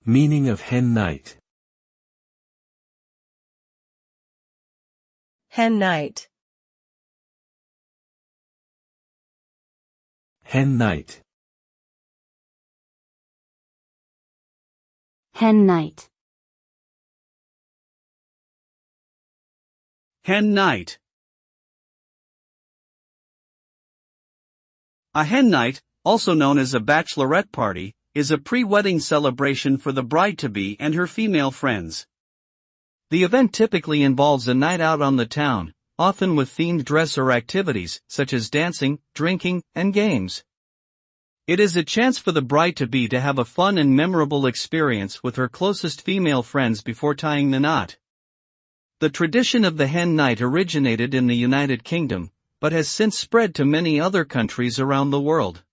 Meaning of hen night. Hen night. Hen night. Hen night. Hen night. A hen night, also known as a bachelorette party, is a pre-wedding celebration for the bride-to-be and her female friends. The event typically involves a night out on the town, often with themed dress or activities, such as dancing, drinking, and games. It is a chance for the bride-to-be to have a fun and memorable experience with her closest female friends before tying the knot. The tradition of the hen night originated in the United Kingdom, but has since spread to many other countries around the world.